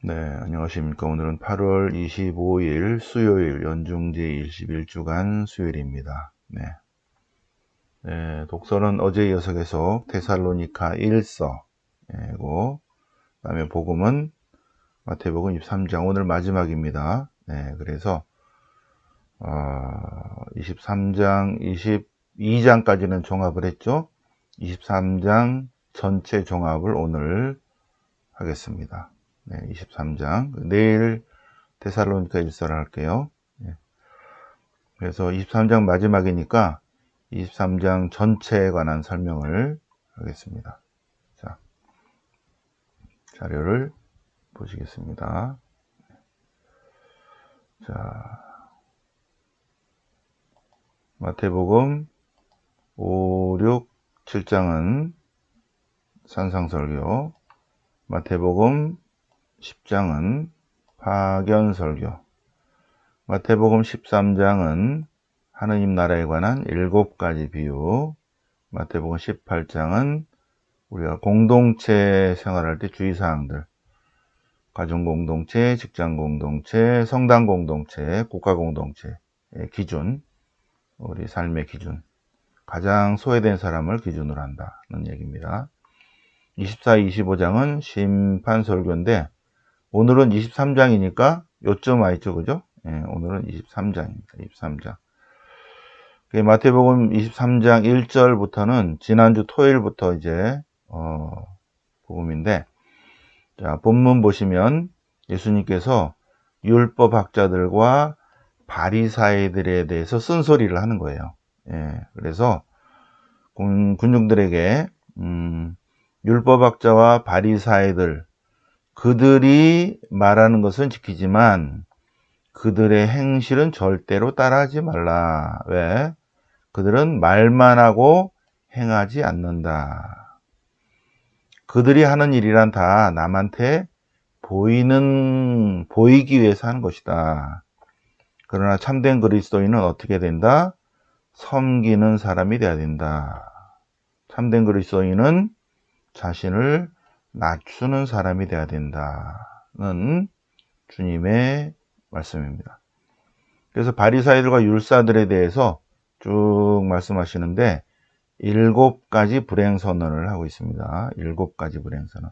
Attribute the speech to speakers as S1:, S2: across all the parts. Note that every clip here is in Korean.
S1: 네, 안녕하십니까. 오늘은 8월 25일 수요일 연중제 21주간 수요일입니다. 네, 독서는 어제 이어서 계속 테살로니가 1서고 그다음에 복음은 마태복음 23장 오늘 마지막입니다. 네, 그래서 23장, 22장까지는 종합을 했죠. 23장 전체 종합을 오늘 하겠습니다. 네, 23장. 내일 데살로니가 1서를 할게요. 그래서 23장 마지막이니까 23장 전체에 관한 설명을 하겠습니다. 자, 자료를 보시겠습니다. 자, 마태복음 5, 6, 7장은 산상설교, 마태복음 10장은 파견설교, 마태복음 13장은 하느님 나라에 관한 7가지 비유, 마태복음 18장은 우리가 공동체 생활할 때 주의사항들, 가정공동체, 직장공동체, 성당공동체, 국가공동체 기준, 우리 삶의 기준, 가장 소외된 사람을 기준으로 한다는 얘기입니다. 24, 25장은 심판설교인데 오늘은 23장이니까 요점 와 있죠, 그죠? 오늘은 23장입니다. 23장. 마태복음 23장 1절부터는 지난주 토요일부터 이제 복음인데, 자, 본문 보시면 예수님께서 율법학자들과 바리사이들에 대해서 쓴소리를 하는 거예요. 그래서 군중들에게 율법학자와 바리사이들, 그들이 말하는 것은 지키지만 그들의 행실은 절대로 따라하지 말라. 왜? 그들은 말만 하고 행하지 않는다. 그들이 하는 일이란 다 남한테 보이기 위해서 하는 것이다. 그러나 참된 그리스도인은 어떻게 된다? 섬기는 사람이 되어야 된다. 참된 그리스도인은 자신을 낮추는 사람이 되어야 된다는 주님의 말씀입니다. 그래서 바리사이들과 율사들에 대해서 쭉 말씀하시는데 7가지 불행선언을 하고 있습니다. 7가지 불행선언.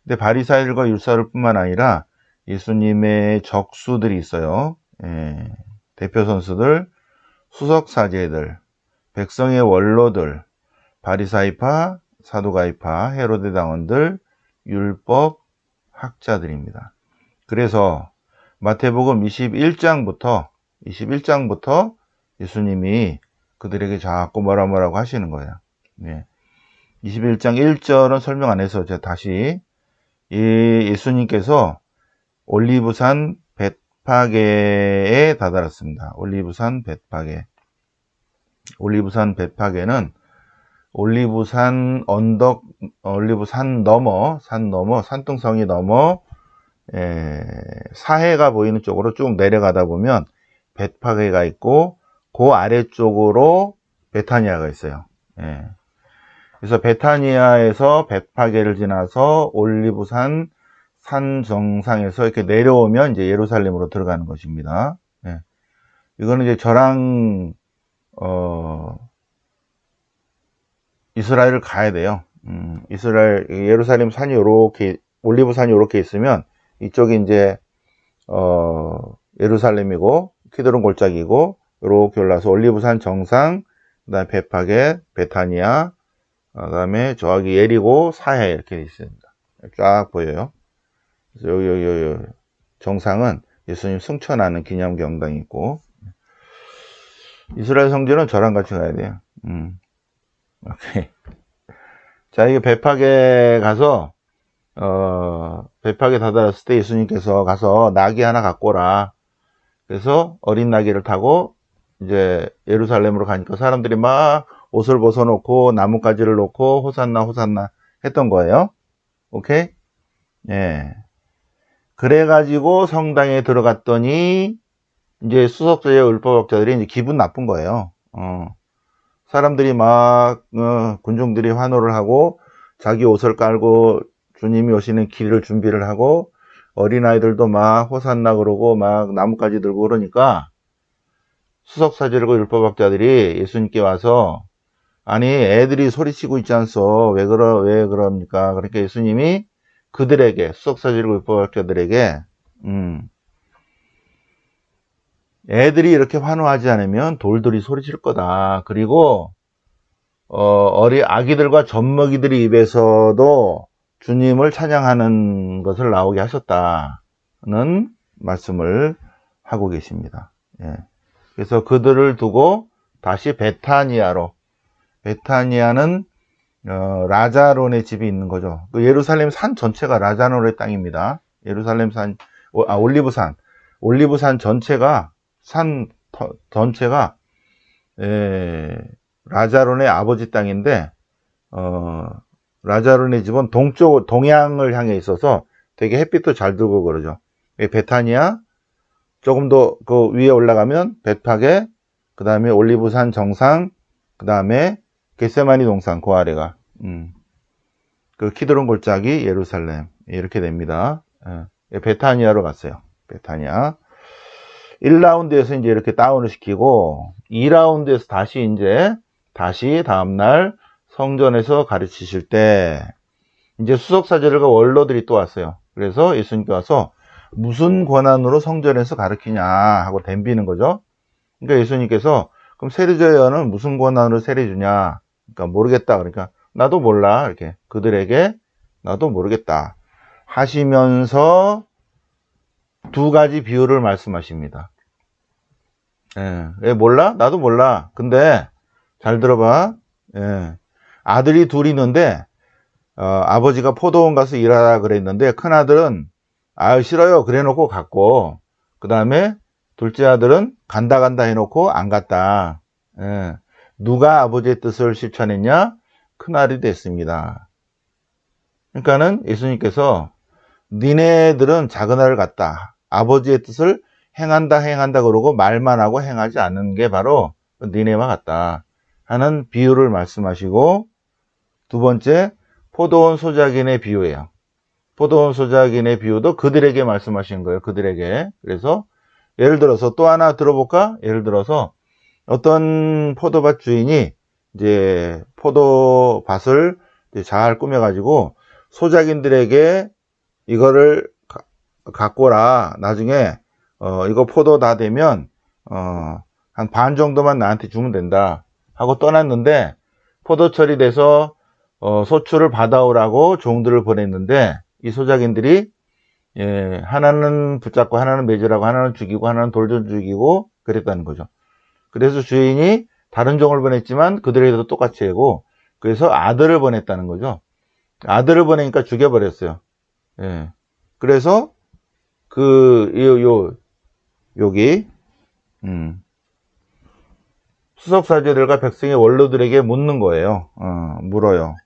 S1: 근데 바리사이들과 율사들 뿐만 아니라 예수님의 적수들이 있어요. 대표 선수들, 수석사제들, 백성의 원로들, 바리사이파, 사두가이파, 헤로데 당원들, 율법 학자들입니다. 그래서 마태복음 21장부터 예수님이 그들에게 자꾸 뭐라고 하시는 거예요. 21장 1절은 설명 안 해서 제가 다시 예수님께서 올리브산 벳파게에 다다랐습니다. 올리브산 벳파게. 올리브산 벳파게는 올리브산 언덕, 올리브산 넘어, 산등성이 넘어 사해가 보이는 쪽으로 쭉 내려가다 보면 벳파게가 있고 그 아래쪽으로 베타니아가 있어요. 그래서 베타니아에서 벳파게를 지나서 올리브산 산 정상에서 이렇게 내려오면 이제 예루살렘으로 들어가는 것입니다. 이거는 이제 저랑 이스라엘을 가야 돼요. 이스라엘 예루살렘 산이 요렇게 올리브산이 요렇게 있으면 이쪽이 이제 예루살렘이고 키드론 골짜기고 요렇게 올라서 올리브산 정상, 그다음에 벳파게, 베타니아, 그다음에 저기 예리고 사해 이렇게 있습니다. 쫙 보여요. 그래서 여기 정상은 예수님 승천하는 기념경당이 있고, 이스라엘 성지는 저랑 같이 가야 돼요. 오케이. 자, 이게 벳파게 가서 벳파게 다다랐을 때 예수님께서 가서 나귀 하나 갖고 오라. 그래서 어린 나귀를 타고 이제 예루살렘으로 가니까 사람들이 막 옷을 벗어놓고 나뭇가지를 놓고 호산나 호산나 했던 거예요. 오케이? 그래가지고 성당에 들어갔더니 이제 수석자의 율법학자들이 이제 기분 나쁜 거예요. 사람들이 막 군중들이 환호를 하고 자기 옷을 깔고 주님이 오시는 길을 준비를 하고 어린아이들도 막 호산나 그러고 막 나뭇가지 들고 그러니까 수석사제들과 율법학자들이 예수님께 와서 아니 애들이 소리치고 있지 않소 왜 그럽니까? 그러니까 예수님이 그들에게 수석사제들과 율법학자들에게 애들이 이렇게 환호하지 않으면 돌들이 소리칠 거다. 그리고 아기들과 젖먹이들의 입에서도 주님을 찬양하는 것을 나오게 하셨다는 말씀을 하고 계십니다. 예. 그래서 그들을 두고 다시 베타니아로, 베타니아는 라자론의 집이 있는 거죠. 그 예루살렘 산 전체가 라자론의 땅입니다. 예루살렘 산, 올리브산 전체가 라자론의 아버지 땅인데 라자론의 집은 동양을 향해 있어서 되게 햇빛도 잘 들고 그러죠. 베타니아 조금 더 그 위에 올라가면 벳파게, 그 다음에 올리브산 정상, 그 다음에 겟세마니 동산 그 아래가 그 키드론 골짜기 예루살렘 이렇게 됩니다. 베타니아로 갔어요. 베타니아 1라운드에서 이제 이렇게 다운을 시키고 2라운드에서 다시 다음날 성전에서 가르치실 때 이제 수석사제들과 원로들이 또 왔어요. 그래서 예수님께 와서 무슨 권한으로 성전에서 가르치냐 하고 덤비는 거죠. 그러니까 예수님께서 그럼 세리자여는 무슨 권한으로 세례주냐? 그러니까 모르겠다. 그러니까 나도 몰라. 이렇게 그들에게 나도 모르겠다 하시면서 두 가지 비유를 말씀하십니다. 왜 몰라? 나도 몰라. 근데 잘 들어봐. 아들이 둘이 있는데 아버지가 포도원 가서 일하라 그랬는데 큰아들은 싫어요 그래 놓고 갔고, 그 다음에 둘째 아들은 간다 해놓고 안 갔다. 누가 아버지의 뜻을 실천했냐? 큰아들이 됐습니다. 그러니까는 예수님께서 니네들은 작은 아들 같다. 아버지의 뜻을 행한다 그러고 말만 하고 행하지 않는 게 바로 니네와 같다 하는 비유를 말씀하시고, 두 번째 포도원 소작인의 비유예요. 포도원 소작인의 비유도 그들에게 말씀하신 거예요. 그들에게. 그래서 예를 들어서 또 하나 들어볼까? 예를 들어서 어떤 포도밭 주인이 이제 포도밭을 잘 꾸며가지고 소작인들에게 이거를 갖고 오라. 나중에 이거 포도 다 되면 한 반 정도만 나한테 주면 된다 하고 떠났는데, 포도철이 돼서 소출을 받아오라고 종들을 보냈는데 이 소작인들이 하나는 붙잡고 하나는 매주라고 하나는 죽이고 하나는 돌좀 죽이고 그랬다는 거죠. 그래서 주인이 다른 종을 보냈지만 그들에게도 똑같이 하고, 그래서 아들을 보냈다는 거죠. 아들을 보내니까 죽여버렸어요. 그래서 여기 수석사제들과 백성의 원로들에게 묻는 거예요. 물어요.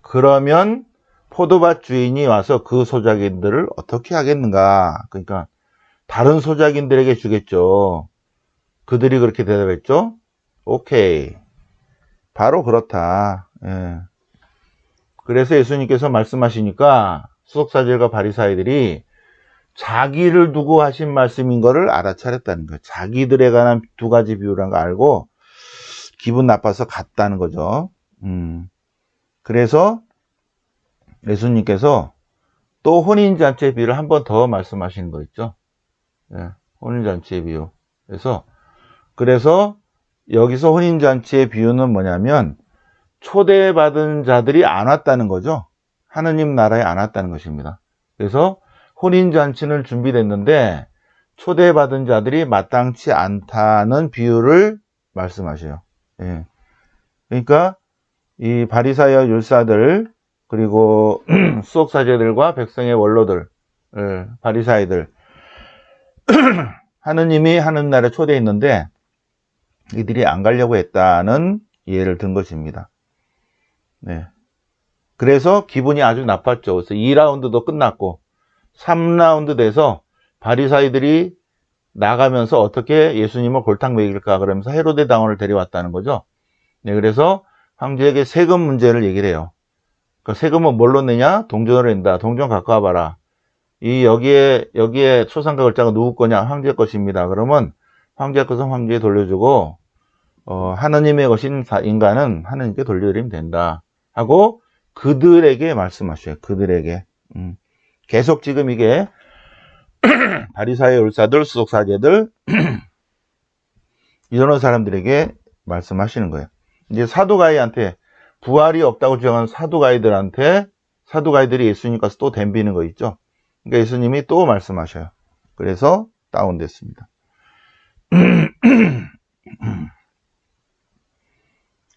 S1: 그러면 포도밭 주인이 와서 그 소작인들을 어떻게 하겠는가? 그러니까 다른 소작인들에게 주겠죠. 그들이 그렇게 대답했죠. 오케이. 바로 그렇다. 그래서 예수님께서 말씀하시니까 수석사제들과 바리사이들이 자기를 두고 하신 말씀인 거를 알아차렸다는 거예요. 자기들에 관한 두 가지 비유라는 거 알고 기분 나빠서 갔다는 거죠. 그래서 예수님께서 또 혼인잔치의 비유를 한 번 더 말씀하시는 거 있죠. 혼인잔치의 비유. 그래서 여기서 혼인잔치의 비유는 뭐냐면 초대받은 자들이 안 왔다는 거죠. 하느님 나라에 안 왔다는 것입니다. 그래서 혼인잔치는 준비됐는데 초대받은 자들이 마땅치 않다는 비유를 말씀하셔요. 그러니까 이 바리사이와 율사들, 그리고 수석사제들과 백성의 원로들, 바리사이들 하느님이 하는 날에 초대했는데 이들이 안 가려고 했다는 예를 든 것입니다. 그래서 기분이 아주 나빴죠. 그래서 2라운드도 끝났고 3라운드 돼서 바리사이들이 나가면서 어떻게 예수님을 골탕 먹일까 그러면서 헤로데 당원을 데려왔다는 거죠. 그래서 황제에게 세금 문제를 얘기를 해요. 그 세금은 뭘로 내냐? 동전으로 낸다. 동전 갖고 와봐라. 여기에 초상가 글자가 누구 거냐? 황제 것입니다. 그러면 황제 것은 황제에 돌려주고, 하느님의 것인 인간은 하느님께 돌려드리면 된다. 하고, 그들에게 말씀하셔요. 그들에게. 계속 지금 이게, 바리사의 율사들, 수석사제들, 이런 사람들에게 말씀하시는 거예요. 이제 사두가이한테, 부활이 없다고 주장하는 사두가이들이 예수님께서 또 덤비는 거 있죠. 그러니까 예수님이 또 말씀하셔요. 그래서 다운됐습니다.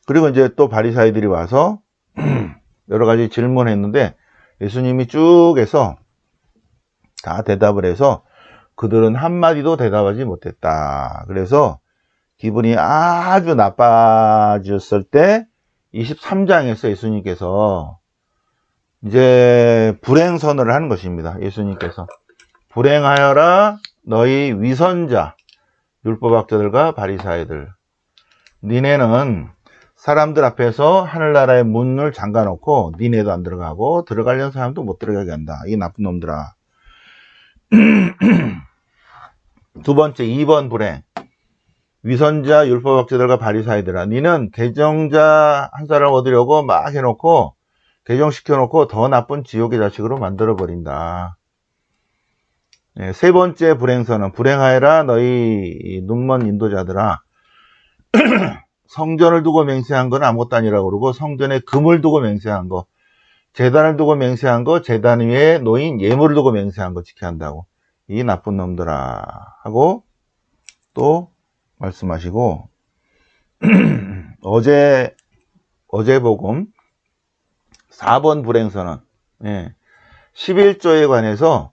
S1: 그리고 이제 또 바리사이들이 와서 여러 가지 질문했는데 예수님이 쭉 해서 다 대답을 해서 그들은 한마디도 대답하지 못했다. 그래서 기분이 아주 나빠졌을 때 23장에서 예수님께서 이제 불행선언을 하는 것입니다. 예수님께서 불행하여라 너희 위선자 율법학자들과 바리사이들, 니네는 사람들 앞에서 하늘나라의 문을 잠가놓고 니네도 안 들어가고 들어가려는 사람도 못 들어가게 한다. 이 나쁜 놈들아. 두 번째 2번 불행, 위선자 율법학자들과 바리사이들아, 니는 개정자 한 사람 얻으려고 막 해놓고 개정시켜놓고 더 나쁜 지옥의 자식으로 만들어버린다. 네, 세 번째 불행선은 불행하여라 너희 눈먼 인도자들아. 성전을 두고 맹세한 건 아무것도 아니라고 그러고 성전에 금을 두고 맹세한 거, 제단을 두고 맹세한 거, 제단 위에 놓인 예물을 두고 맹세한 거 지켜야 한다고. 이 나쁜 놈들아 하고 또 말씀하시고 어제 복음 4번 불행선언, 11조에 관해서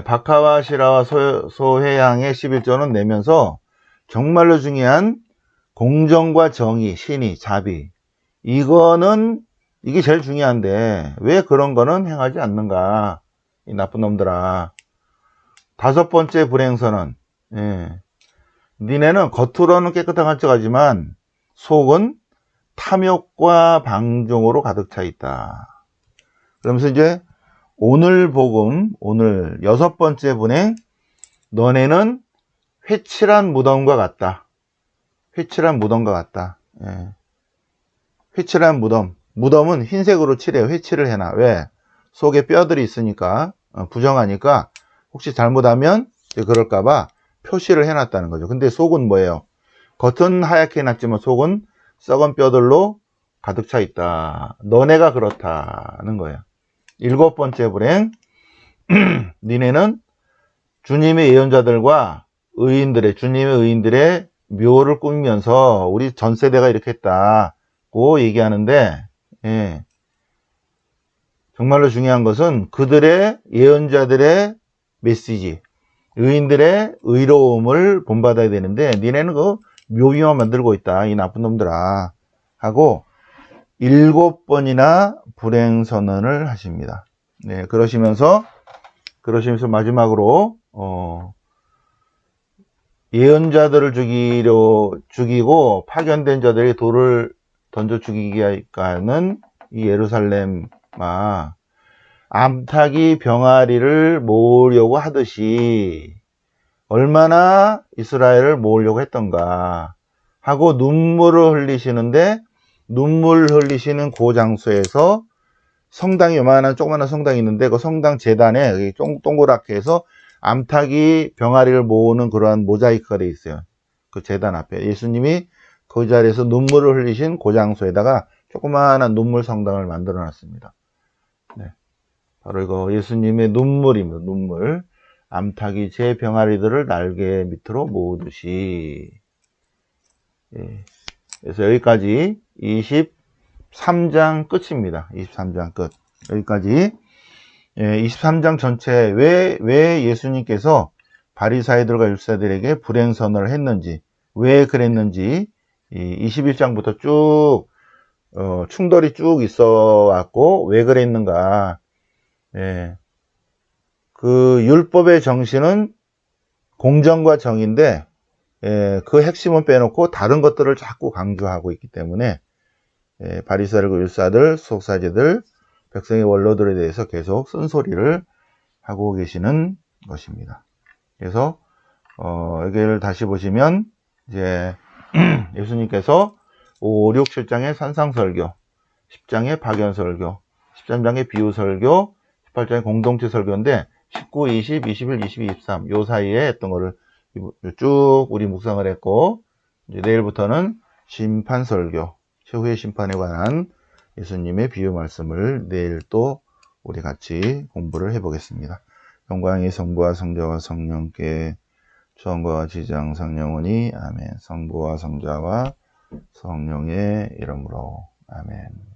S1: 박하와 시라와 소해양의 11조는 내면서 정말로 중요한 공정과 정의, 신의, 자비, 이게 제일 중요한데 왜 그런 거는 행하지 않는가, 이 나쁜 놈들아. 5번째 불행선언, 니네는 겉으로는 깨끗한 척하지만 속은 탐욕과 방종으로 가득 차 있다. 그러면서 이제 오늘 복음, 오늘 6번째 분행, 너네는 회칠한 무덤과 같다. 회칠한 무덤과 같다. 회칠한 무덤은 흰색으로 칠해요. 회칠을 해놔. 왜? 속에 뼈들이 있으니까, 부정하니까 혹시 잘못하면 그럴까봐 표시를 해놨다는 거죠. 근데 속은 뭐예요? 겉은 하얗게 해놨지만 속은 썩은 뼈들로 가득 차 있다. 너네가 그렇다는 거예요. 7번째 불행, 니네는 주님의 예언자들과 주님의 의인들의 묘를 꾸미면서 우리 전 세대가 이렇게 했다고 얘기하는데, 정말로 중요한 것은 그들의 예언자들의 메시지, 의인들의 의로움을 본받아야 되는데 니네는 그 묘비만 만들고 있다. 이 나쁜 놈들아 하고 7번이나 불행선언을 하십니다. 네, 그러시면서 마지막으로 예언자들을 죽이고 파견된 자들이 돌을 던져 죽이게 하는 이 예루살렘아, 암탉이 병아리를 모으려고 하듯이 얼마나 이스라엘을 모으려고 했던가 하고 눈물을 흘리시는데, 눈물 흘리시는 그 장소에서 성당이, 요만한 조그마한 성당이 있는데 그 성당 재단에 동그랗게 해서 암탉이 병아리를 모으는 그러한 모자이크가 되어 있어요. 그 재단 앞에 예수님이 그 자리에서 눈물을 흘리신 그 장소에다가 조그마한 눈물 성당을 만들어 놨습니다. 네. 바로 이거 예수님의 눈물입니다. 눈물. 암탉이 제 병아리들을 날개 밑으로 모으듯이. 그래서 여기까지 23장 끝입니다. 23장 끝. 여기까지. 23장 전체 왜 예수님께서 바리사이들과 율사들에게 불행선언을 했는지, 왜 그랬는지 21장부터 쭉 충돌이 쭉 있어 왔고 왜 그랬는가. 그 율법의 정신은 공정과 정의인데 그 핵심은 빼놓고 다른 것들을 자꾸 강조하고 있기 때문에 바리새인과 율사들, 수석사제들, 백성의 원로들에 대해서 계속 쓴소리를 하고 계시는 것입니다. 그래서 여기를 다시 보시면 이제 예수님께서 5, 6, 7장의 산상설교, 10장의 박연설교, 13장의 비유설교, 18장의 공동체 설교인데 19, 20, 21, 22, 23 요 사이에 했던 거를 쭉 우리 묵상을 했고, 이제 내일부터는 심판설교, 최후의 심판에 관한 예수님의 비유 말씀을 내일 또 우리 같이 공부를 해보겠습니다. 영광이 성부와 성자와 성령께 처음과 지장 성령오니 아멘. 성부와 성자와 성령의 이름으로 아멘.